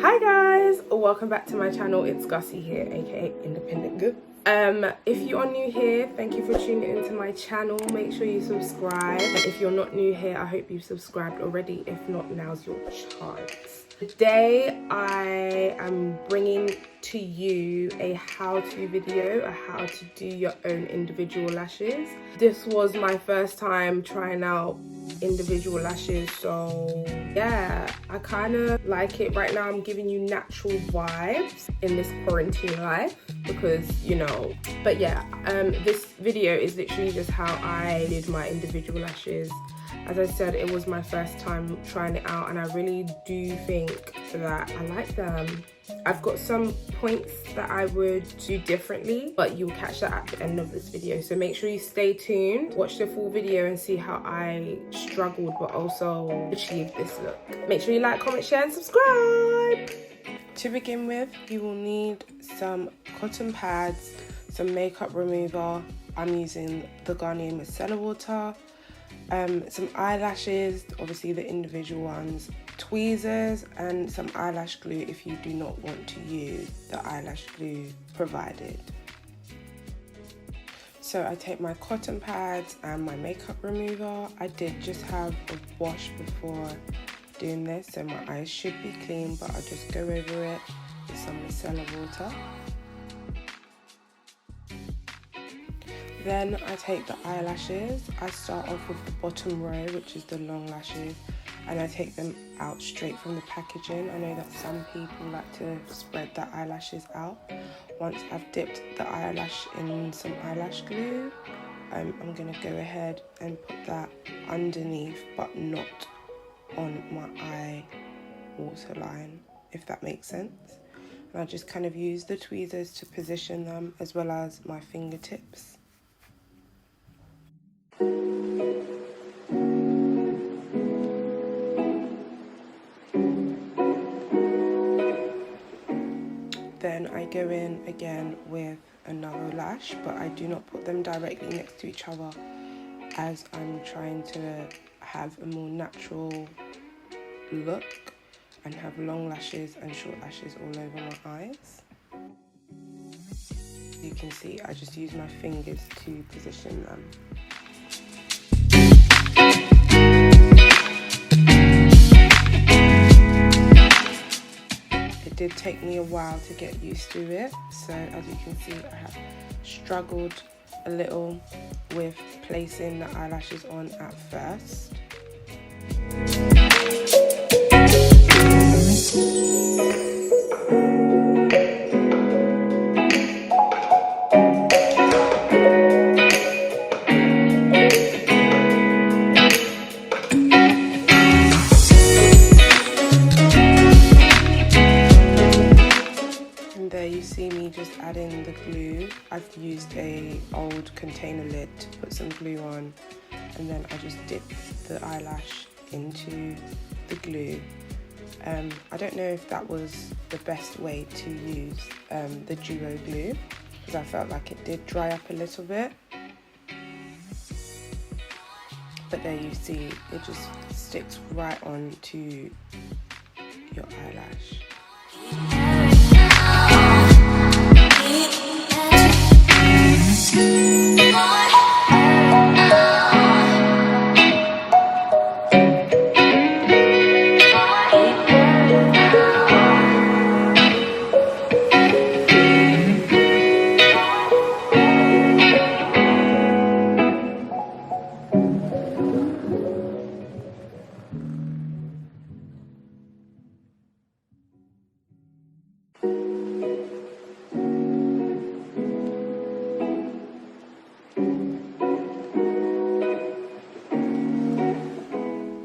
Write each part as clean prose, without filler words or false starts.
Hi guys, welcome back to my channel. It's Gussie here, aka Independent Good. If you are new here, thank you for tuning into my channel. Make sure you subscribe, and if you're not new here, I hope you've subscribed already. If not, now's your chance. Today I am bringing to you a how-to video, a how to do your own individual lashes. This was my first time trying out individual lashes, so yeah, I kind of like it. Right now I'm giving you natural vibes in this quarantine life because, you know, but yeah, this video is literally just how I did my individual lashes. As I said, it was my first time trying it out and I really do think that I like them. I've got some points that I would do differently, but you'll catch that at the end of this video. So make sure you stay tuned, watch the full video and see how I struggled but also achieved this look. Make sure you like, comment, share and subscribe. To begin with, you will need some cotton pads, some makeup remover. I'm using the Garnier Micelluar water. Some eyelashes, obviously the individual ones, tweezers and some eyelash glue if you do not want to use the eyelash glue provided. So I take my cotton pads and my makeup remover. I did just have a wash before doing this, so my eyes should be clean, but I'll just go over it with some micellar water. Then I take the eyelashes. I start off with the bottom row, which is the long lashes, and I take them out straight from the packaging. I know that some people like to spread the eyelashes out. Once I've dipped the eyelash in some eyelash glue, I'm going to go ahead and put that underneath, but not on my eye waterline, if that makes sense. And I just kind of use the tweezers to position them, as well as my fingertips. Then I go in again with another lash, but I do not put them directly next to each other as I'm trying to have a more natural look and have long lashes and short lashes all over my eyes. You can see I just use my fingers to position them. It did take me a while to get used to it, so as you can see I have struggled a little with placing the eyelashes on at first. Just adding the glue. I've used a old container lid to put some glue on, and then I just dip the eyelash into the glue. I don't know if that was the best way to use the duo glue, because I felt like it did dry up a little bit, but there you see it just sticks right on to your eyelash.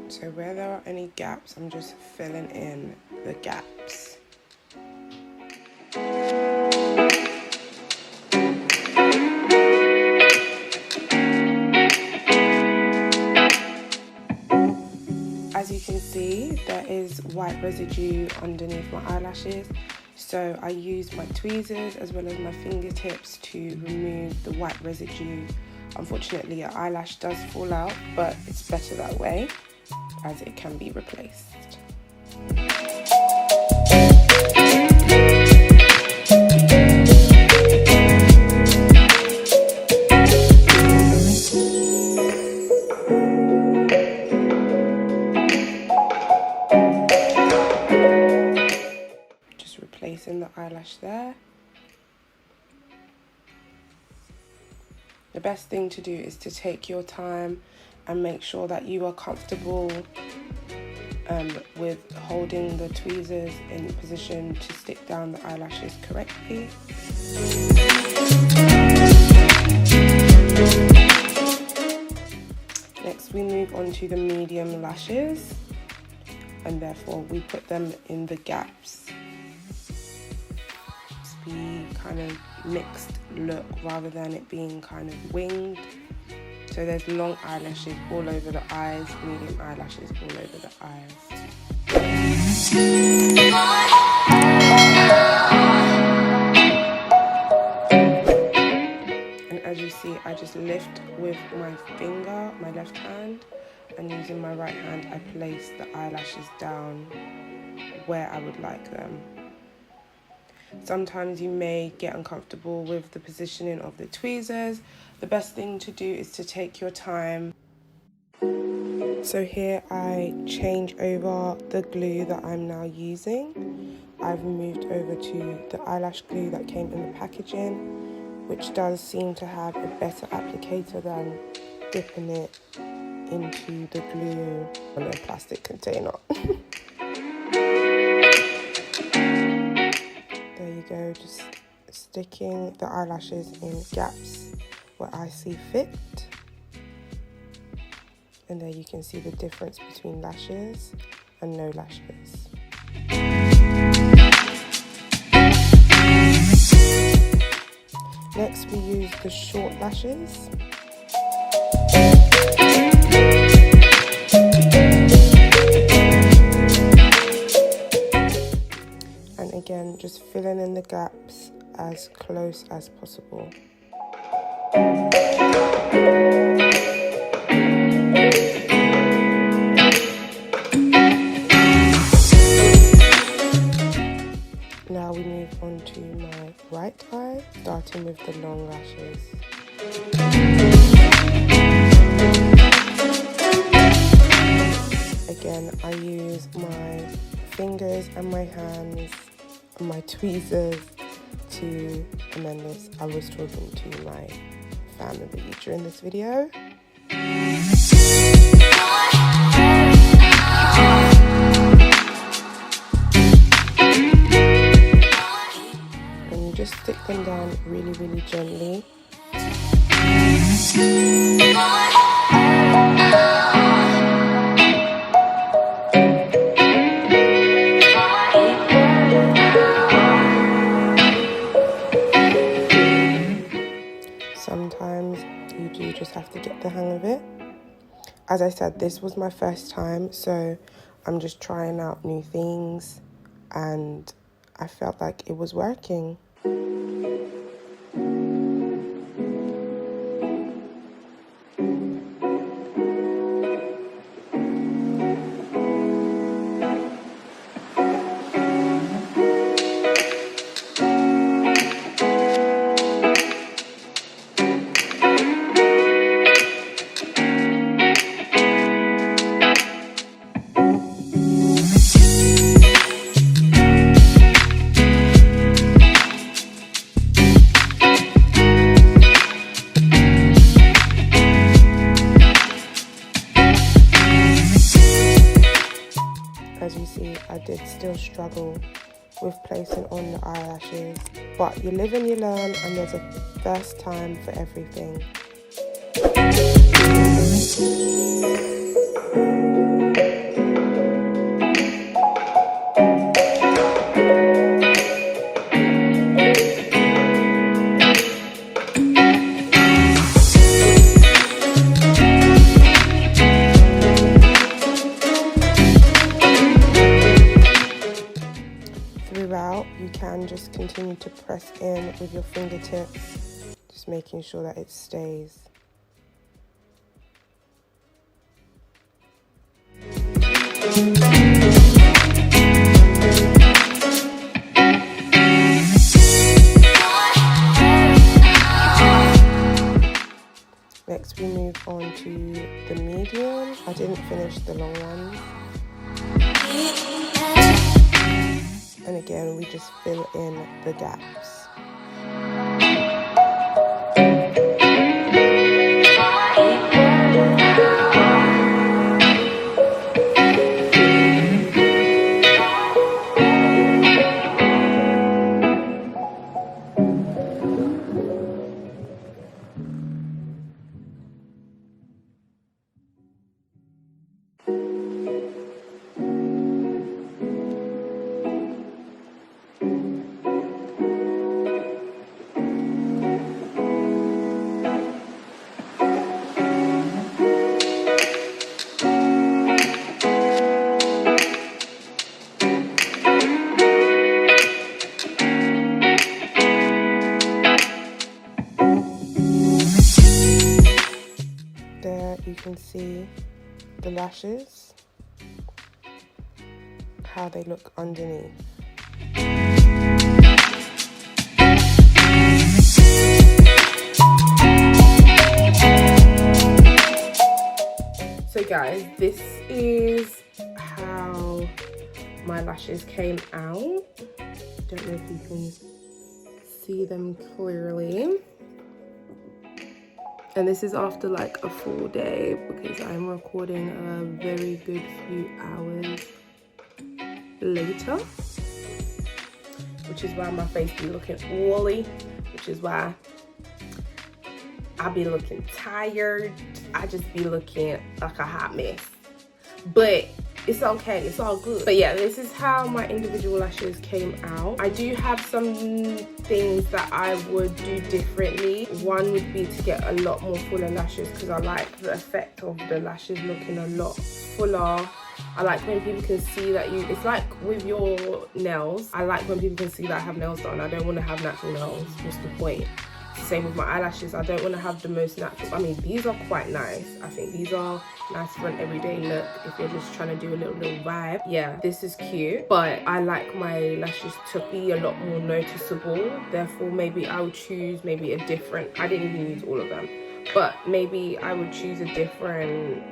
So where there are any gaps, I'm just filling in the gaps. As you can see, there is white residue underneath my eyelashes, so I use my tweezers as well as my fingertips to remove the white residue. Unfortunately, your eyelash does fall out, but it's better that way, as it can be replaced. placing the eyelash there. The best thing to do is to take your time and make sure that you are comfortable with holding the tweezers in position to stick down the eyelashes correctly. Next we move on to the medium lashes, and therefore we put them in the gaps. It's be kind of mixed look rather than it being kind of winged. So there's long eyelashes all over the eyes, medium eyelashes all over the eyes. And as you see, I just lift with my finger, my left hand, and using my right hand, I place the eyelashes down where I would like them. Sometimes you may get uncomfortable with the positioning of the tweezers. The best thing to do is to take your time. So here I change over the glue that I'm now using. I've moved over to the eyelash glue that came in the packaging, which does seem to have a better applicator than dipping it into the glue on a plastic container. There you go, just sticking the eyelashes in gaps where I see fit. And there you can see the difference between lashes and no lashes. Next we use the short lashes. And again, just filling in the gaps as close as possible. Now we move on to my right eye, starting with the long lashes. Again, I use my fingers and my hands and my tweezers to amend this. I was talking to my family during this video. And you just stick them down really, really gently. Sometimes you do just have to get the hang of it. As I said, this was my first time, so I'm just trying out new things, and I felt like it was working. As you see, I did still struggle with placing on the eyelashes, but you live and you learn, and there's a first time for everything. Throughout, you can just continue to press in with your fingertips, just making sure that it stays. Next we move on to the medium. I didn't finish the long ones. And again, we just fill in the gaps. There you can see the lashes, how they look underneath. So guys, this is how my lashes came out. Don't know if you can see them clearly. And this is after like a full day because I'm recording a very good few hours later, which is why my face be looking oily, which is why I be looking tired. I just be looking like a hot mess, but it's okay, it's all good. But yeah, this is how my individual lashes came out. I do have some things that I would do differently. One would be to get a lot more fuller lashes because I like the effect of the lashes looking a lot fuller. I like when people can see that it's like with your nails. I like when people can see that I have nails done. I don't want to have natural nails. What's the point? Same with my eyelashes. I don't want to have the most natural. I mean, these are quite nice. I think these are nice for an everyday look if you're just trying to do a little vibe. Yeah, this is cute, but I like my lashes to be a lot more noticeable. Therefore, maybe I would choose maybe a different, I didn't even use all of them, but maybe I would choose a different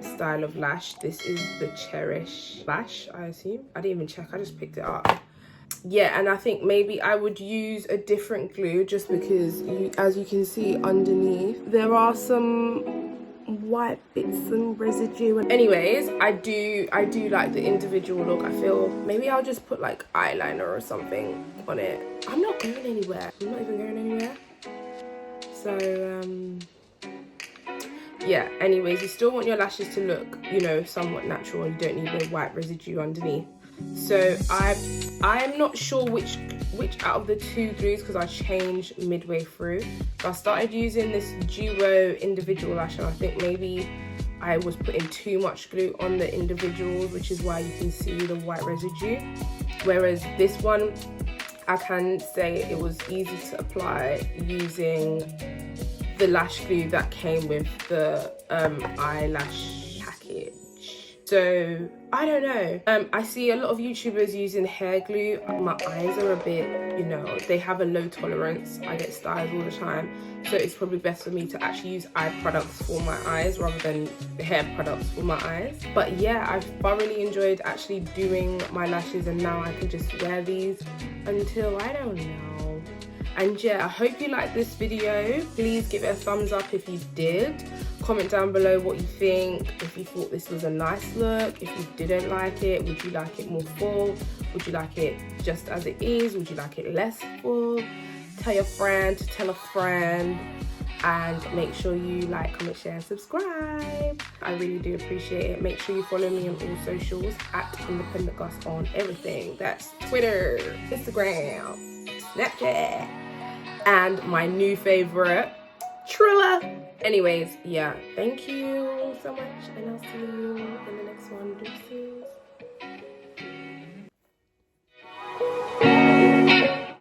style of lash. This is the Cherish lash, I assume. I didn't even check, I just picked it up. Yeah, and I think maybe I would use a different glue just because as you can see underneath there are some white bits and residue. Anyways, I do like the individual look. I feel maybe I'll just put like eyeliner or something on it. I'm not going anywhere. I'm not even going anywhere. So yeah, anyways, you still want your lashes to look, you know, somewhat natural, and you don't need the white residue underneath. So I'm not sure which out of the two glues because I changed midway through. So I started using this duo individual lash, and I think maybe I was putting too much glue on the individuals, which is why you can see the white residue. Whereas this one, I can say it was easy to apply using the lash glue that came with the eyelash package. So I don't know, I see a lot of YouTubers using hair glue. My eyes are a bit, you know, they have a low tolerance. I get styles all the time, so it's probably best for me to actually use eye products for my eyes rather than hair products for my eyes. But yeah, I've thoroughly enjoyed actually doing my lashes, and now I can just wear these until I don't know. And yeah, I hope you liked this video. Please give it a thumbs up if you did. Comment down below what you think. If you thought this was a nice look, if you didn't like it, would you like it more full? Would you like it just as it is? Would you like it less full? Tell your friend to tell a friend. And make sure you like, comment, share, and subscribe. I really do appreciate it. Make sure you follow me on all socials at Independent Gus on everything. That's Twitter, Instagram, Snapchat, and my new favorite, Triller. Anyways, yeah, thank you so much, and I'll see you in the next one. Deuces.